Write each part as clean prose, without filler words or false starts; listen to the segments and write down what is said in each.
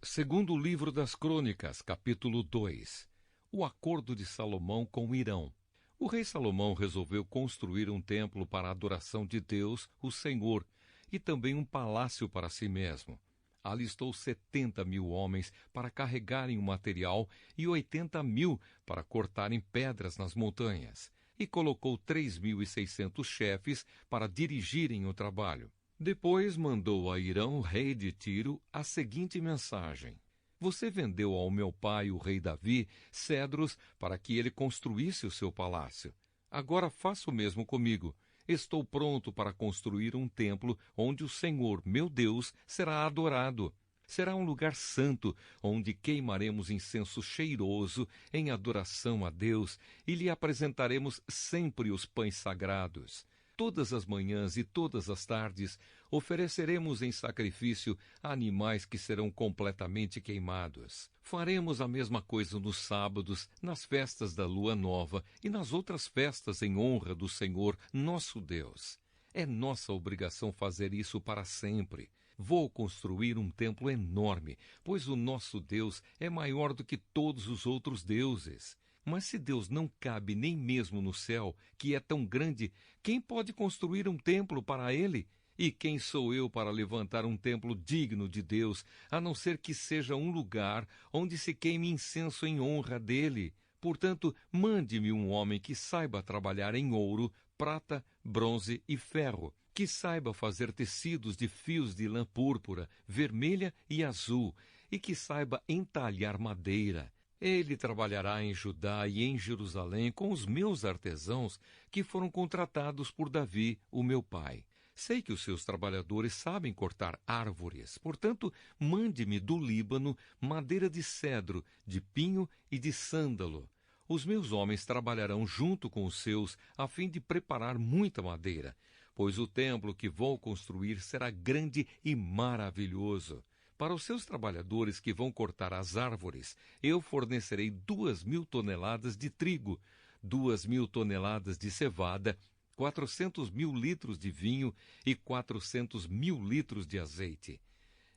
Segundo o livro das Crônicas, capítulo 2, o acordo de Salomão com Hirão. O rei Salomão resolveu construir um templo para a adoração de Deus, o Senhor, e também um palácio para si mesmo. Alistou 70.000 homens para carregarem o material e 80.000 para cortarem pedras nas montanhas, e colocou 3.600 chefes para dirigirem o trabalho. Depois mandou a Hirão, rei de Tiro, a seguinte mensagem: Você vendeu ao meu pai, o rei Davi, cedros para que ele construísse o seu palácio. Agora faça o mesmo comigo. Estou pronto para construir um templo onde o Senhor, meu Deus, será adorado. Será um lugar santo, onde queimaremos incenso cheiroso em adoração a Deus e lhe apresentaremos sempre os pães sagrados. Todas as manhãs e todas as tardes ofereceremos em sacrifício animais que serão completamente queimados. Faremos a mesma coisa nos sábados, nas festas da lua nova e nas outras festas em honra do Senhor, nosso Deus. É nossa obrigação fazer isso para sempre. Vou construir um templo enorme, pois o nosso Deus é maior do que todos os outros deuses. Mas se Deus não cabe nem mesmo no céu, que é tão grande, quem pode construir um templo para ele? E quem sou eu para levantar um templo digno de Deus, a não ser que seja um lugar onde se queime incenso em honra dele? Portanto, mande-me um homem que saiba trabalhar em ouro, prata, bronze e ferro, que saiba fazer tecidos de fios de lã púrpura, vermelha e azul, e que saiba entalhar madeira. Ele trabalhará em Judá e em Jerusalém com os meus artesãos que foram contratados por Davi, o meu pai. Sei que os seus trabalhadores sabem cortar árvores, portanto, mande-me do Líbano madeira de cedro, de pinho e de sândalo. Os meus homens trabalharão junto com os seus, a fim de preparar muita madeira, pois o templo que vou construir será grande e maravilhoso. Para os seus trabalhadores que vão cortar as árvores, eu fornecerei 2.000 toneladas de trigo, 2.000 toneladas de cevada, 400.000 litros de vinho e 400.000 litros de azeite.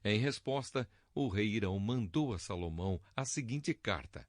Em resposta, o rei Hirão mandou a Salomão a seguinte carta: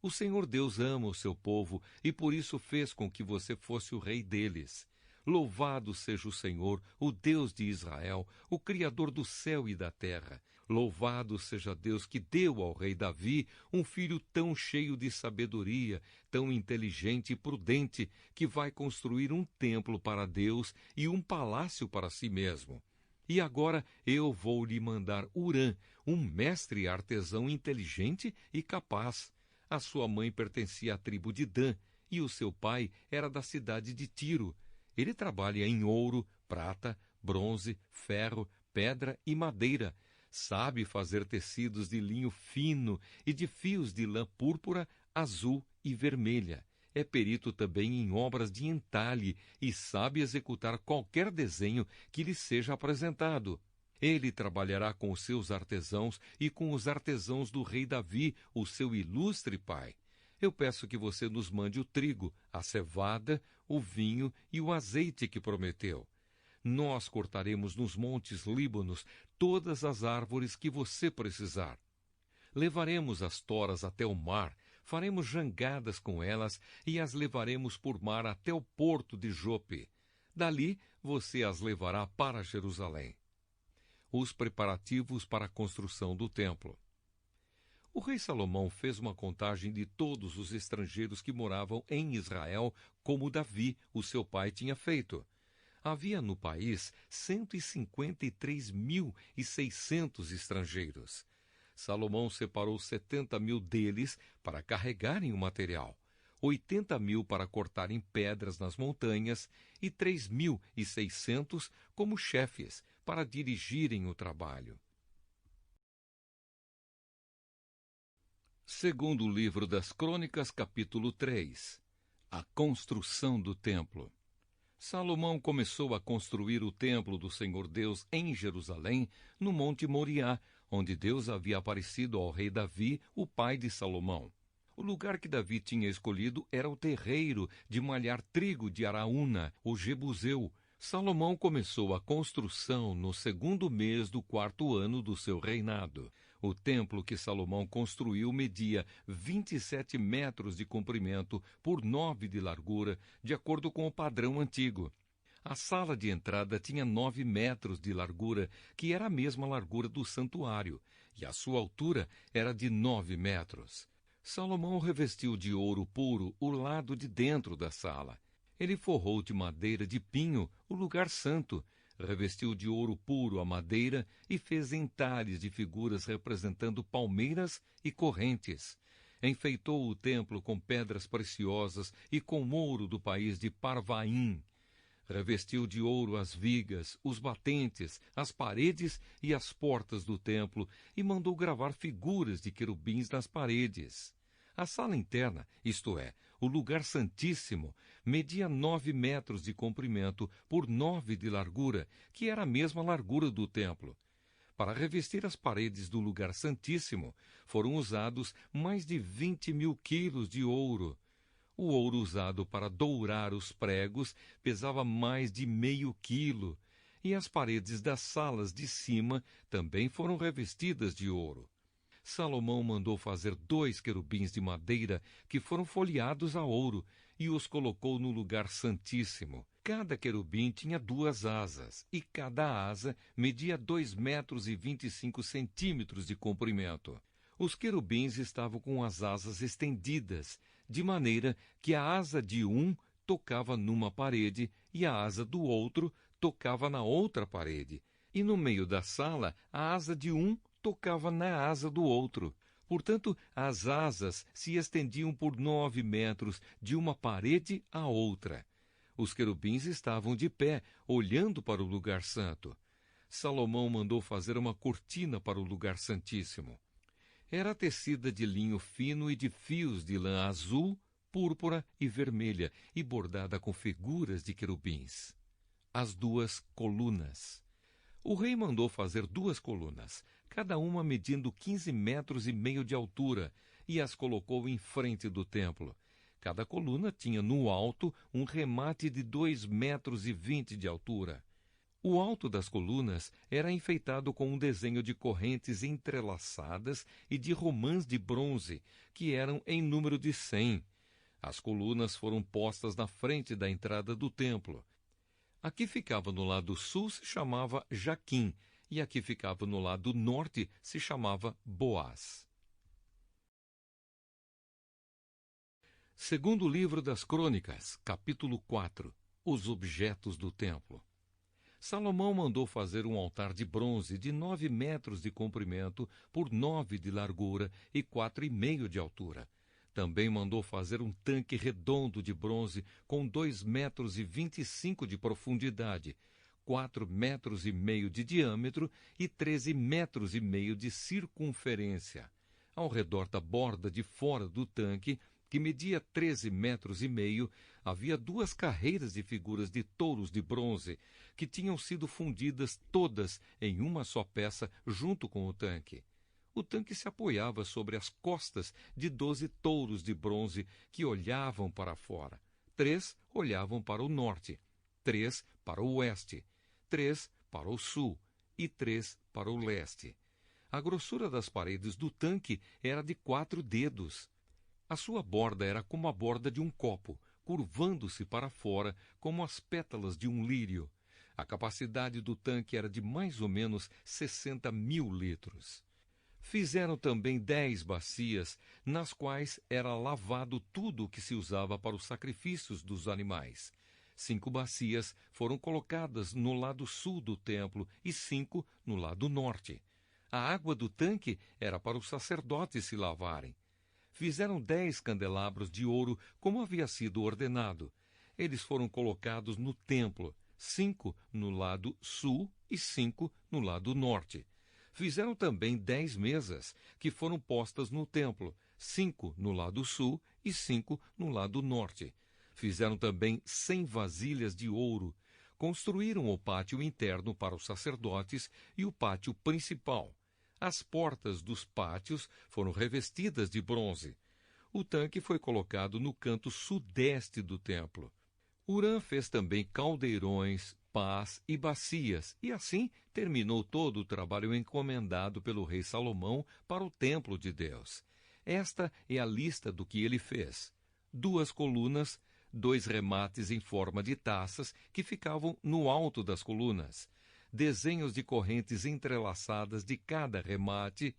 O Senhor Deus ama o seu povo e por isso fez com que você fosse o rei deles. Louvado seja o Senhor, o Deus de Israel, o Criador do céu e da terra. Louvado seja Deus que deu ao rei Davi um filho tão cheio de sabedoria, tão inteligente e prudente, que vai construir um templo para Deus e um palácio para si mesmo. E agora eu vou lhe mandar Hurã, um mestre artesão inteligente e capaz. A sua mãe pertencia à tribo de Dan e o seu pai era da cidade de Tiro. Ele trabalha em ouro, prata, bronze, ferro, pedra e madeira. Sabe fazer tecidos de linho fino e de fios de lã púrpura, azul e vermelha. É perito também em obras de entalhe e sabe executar qualquer desenho que lhe seja apresentado. Ele trabalhará com os seus artesãos e com os artesãos do rei Davi, o seu ilustre pai. Eu peço que você nos mande o trigo, a cevada, o vinho e o azeite que prometeu. Nós cortaremos nos montes Líbanos todas as árvores que você precisar. Levaremos as toras até o mar, faremos jangadas com elas e as levaremos por mar até o porto de Jope. Dali você as levará para Jerusalém. Os preparativos para a construção do templo. O rei Salomão fez uma contagem de todos os estrangeiros que moravam em Israel, como Davi, o seu pai, tinha feito. Havia no país 153.600 estrangeiros. Salomão separou 70.000 deles para carregarem o material, 80.000 para cortarem pedras nas montanhas e 3.600 como chefes para dirigirem o trabalho. Segundo o livro das Crônicas, capítulo 3, a construção do templo. Salomão começou a construir o templo do Senhor Deus em Jerusalém, no Monte Moriá, onde Deus havia aparecido ao rei Davi, o pai de Salomão. O lugar que Davi tinha escolhido era o terreiro de malhar trigo de Araúna, o Jebuseu. Salomão começou a construção no 2º mês do 4º ano do seu reinado. O templo que Salomão construiu media 27 metros de comprimento por 9 de largura, de acordo com o padrão antigo. A sala de entrada tinha 9 metros de largura, que era a mesma largura do santuário, e a sua altura era de 9 metros. Salomão revestiu de ouro puro o lado de dentro da sala. Ele forrou de madeira de pinho o lugar santo, revestiu de ouro puro a madeira e fez entalhes de figuras representando palmeiras e correntes. Enfeitou o templo com pedras preciosas e com ouro do país de Parvaim. Revestiu de ouro as vigas, os batentes, as paredes e as portas do templo e mandou gravar figuras de querubins nas paredes. A sala interna, isto é, o lugar santíssimo, media 9 metros de comprimento por 9 de largura, que era a mesma largura do templo. Para revestir as paredes do lugar santíssimo, foram usados mais de 20.000 quilos de ouro. O ouro usado para dourar os pregos pesava mais de meio quilo, e as paredes das salas de cima também foram revestidas de ouro. Salomão mandou fazer 2 querubins de madeira que foram folheados a ouro e os colocou no lugar santíssimo. Cada querubim tinha 2 asas e cada asa media 2 metros e 25 centímetros de comprimento. Os querubins estavam com as asas estendidas, de maneira que a asa de um tocava numa parede e a asa do outro tocava na outra parede. E no meio da sala, a asa de um tocava na asa do outro. Portanto, as asas se estendiam por 9 metros de uma parede à outra. Os querubins estavam de pé, olhando para o lugar santo. Salomão mandou fazer uma cortina para o lugar santíssimo. Era tecida de linho fino e de fios de lã azul, púrpura e vermelha, e bordada com figuras de querubins. As 2 colunas. O rei mandou fazer 2 colunas, cada uma medindo 15 metros e meio de altura, e as colocou em frente do templo. Cada coluna tinha no alto um remate de 2 metros e 20 de altura. O alto das colunas era enfeitado com um desenho de correntes entrelaçadas e de romãs de bronze, que eram em número de 100. As colunas foram postas na frente da entrada do templo. A que ficava no lado sul se chamava Jaquim, e a que ficava no lado norte se chamava Boaz. Segundo livro das Crônicas, capítulo 4. Os objetos do templo. Salomão mandou fazer um altar de bronze de 9 metros de comprimento por 9 de largura e 4,5 de altura. Também mandou fazer um tanque redondo de bronze com 2 metros e 25 de profundidade, 4 metros e meio de diâmetro e 13 metros e meio de circunferência. Ao redor da borda de fora do tanque, que media 13 metros e meio, havia 2 carreiras de figuras de touros de bronze, que tinham sido fundidas todas em uma só peça junto com o tanque. O tanque se apoiava sobre as costas de 12 touros de bronze que olhavam para fora. 3 olhavam para o norte, 3 para o oeste, 3 para o sul e 3 para o leste. A grossura das paredes do tanque era de 4 dedos. A sua borda era como a borda de um copo, curvando-se para fora como as pétalas de um lírio. A capacidade do tanque era de mais ou menos 60.000 litros. Fizeram também 10 bacias, nas quais era lavado tudo o que se usava para os sacrifícios dos animais. 5 bacias foram colocadas no lado sul do templo e 5 no lado norte. A água do tanque era para os sacerdotes se lavarem. Fizeram 10 candelabros de ouro, como havia sido ordenado. Eles foram colocados no templo, 5 no lado sul e 5 no lado norte. Fizeram também 10 mesas, que foram postas no templo, 5 no lado sul e 5 no lado norte. Fizeram também 100 vasilhas de ouro. Construíram o pátio interno para os sacerdotes e o pátio principal. As portas dos pátios foram revestidas de bronze. O tanque foi colocado no canto sudeste do templo. Hurã fez também caldeirões, pás e bacias, e assim terminou todo o trabalho encomendado pelo rei Salomão para o templo de Deus. Esta é a lista do que ele fez: 2 colunas, 2 remates em forma de taças que ficavam no alto das colunas, desenhos de correntes entrelaçadas de cada remate,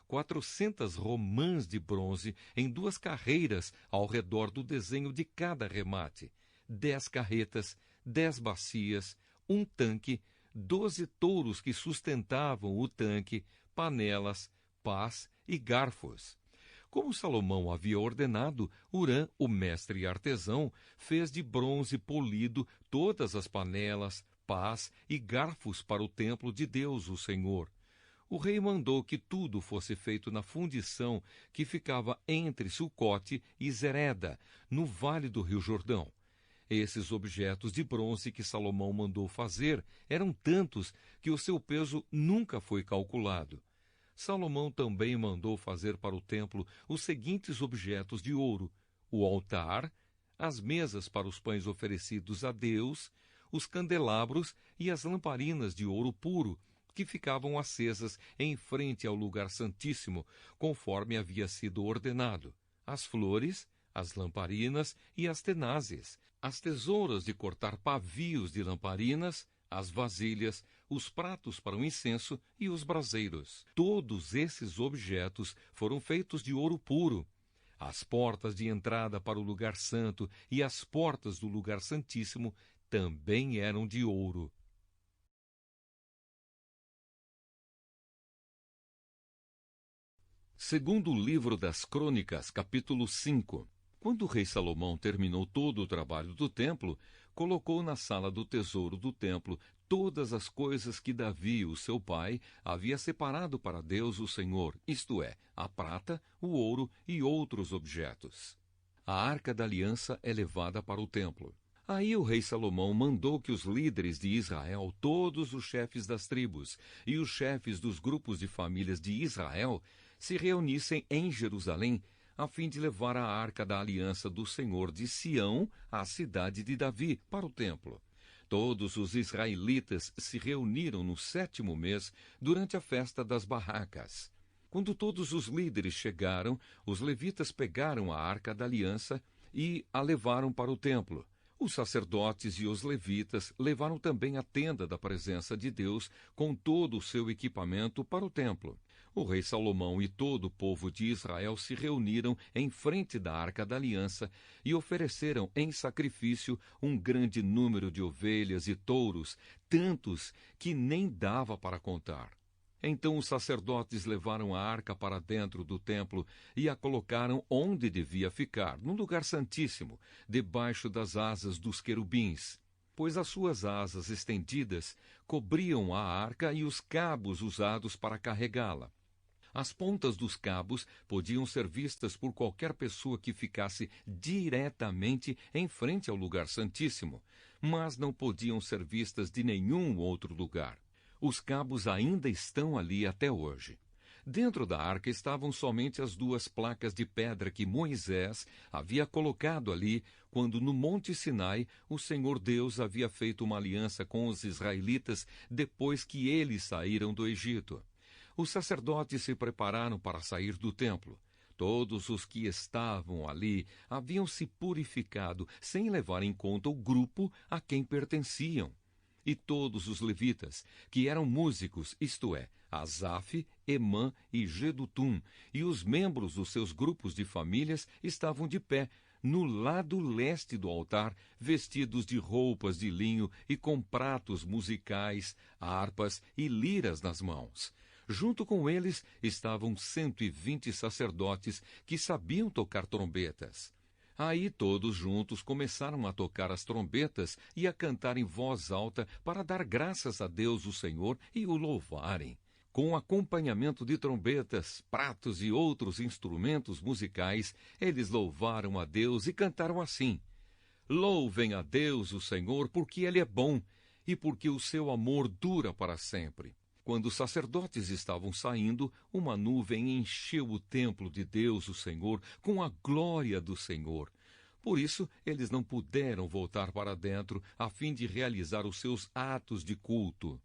400 romãs de bronze em 2 carreiras ao redor do desenho de cada remate, 10 carretas, 10 bacias, um tanque, 12 touros que sustentavam o tanque, panelas, pás e garfos. Como Salomão havia ordenado, Hurã, o mestre artesão, fez de bronze polido todas as panelas, pás e garfos para o templo de Deus, o Senhor. O rei mandou que tudo fosse feito na fundição que ficava entre Sucote e Zereda, no vale do rio Jordão. Esses objetos de bronze que Salomão mandou fazer eram tantos que o seu peso nunca foi calculado. Salomão também mandou fazer para o templo os seguintes objetos de ouro: o altar, as mesas para os pães oferecidos a Deus, os candelabros e as lamparinas de ouro puro, que ficavam acesas em frente ao lugar santíssimo, conforme havia sido ordenado, as flores, as lamparinas e as tenazes, as tesouras de cortar pavios de lamparinas, as vasilhas, os pratos para o incenso e os braseiros. Todos esses objetos foram feitos de ouro puro. As portas de entrada para o lugar santo e as portas do lugar santíssimo também eram de ouro. Segundo o livro das Crônicas, capítulo 5. Quando o rei Salomão terminou todo o trabalho do templo, colocou na sala do tesouro do templo todas as coisas que Davi, o seu pai, havia separado para Deus, o Senhor, isto é, a prata, o ouro e outros objetos. A Arca da Aliança é levada para o templo. Aí o rei Salomão mandou que os líderes de Israel, todos os chefes das tribos e os chefes dos grupos de famílias de Israel, se reunissem em Jerusalém, a fim de levar a Arca da Aliança do Senhor de Sião à cidade de Davi, para o templo. Todos os israelitas se reuniram no 7º mês, durante a festa das barracas. Quando todos os líderes chegaram, os levitas pegaram a Arca da Aliança e a levaram para o templo. Os sacerdotes e os levitas levaram também a tenda da presença de Deus com todo o seu equipamento para o templo. O rei Salomão e todo o povo de Israel se reuniram em frente da Arca da Aliança e ofereceram em sacrifício um grande número de ovelhas e touros, tantos que nem dava para contar. Então os sacerdotes levaram a arca para dentro do templo e a colocaram onde devia ficar, no lugar santíssimo, debaixo das asas dos querubins, pois as suas asas estendidas cobriam a arca e os cabos usados para carregá-la. As pontas dos cabos podiam ser vistas por qualquer pessoa que ficasse diretamente em frente ao lugar santíssimo, mas não podiam ser vistas de nenhum outro lugar. Os cabos ainda estão ali até hoje. Dentro da arca estavam somente as 2 placas de pedra que Moisés havia colocado ali quando no Monte Sinai o Senhor Deus havia feito uma aliança com os israelitas depois que eles saíram do Egito. Os sacerdotes se prepararam para sair do templo. Todos os que estavam ali haviam se purificado, sem levar em conta o grupo a quem pertenciam. E todos os levitas, que eram músicos, isto é, Asaf, Emã e Jedutum, e os membros dos seus grupos de famílias estavam de pé, no lado leste do altar, vestidos de roupas de linho e com pratos musicais, harpas e liras nas mãos. Junto com eles estavam 120 sacerdotes que sabiam tocar trombetas. Aí todos juntos começaram a tocar as trombetas e a cantar em voz alta para dar graças a Deus o Senhor e o louvarem. Com acompanhamento de trombetas, pratos e outros instrumentos musicais, eles louvaram a Deus e cantaram assim: Louvem a Deus o Senhor, porque Ele é bom e porque o seu amor dura para sempre. Quando os sacerdotes estavam saindo, uma nuvem encheu o templo de Deus, o Senhor, com a glória do Senhor. Por isso, eles não puderam voltar para dentro a fim de realizar os seus atos de culto.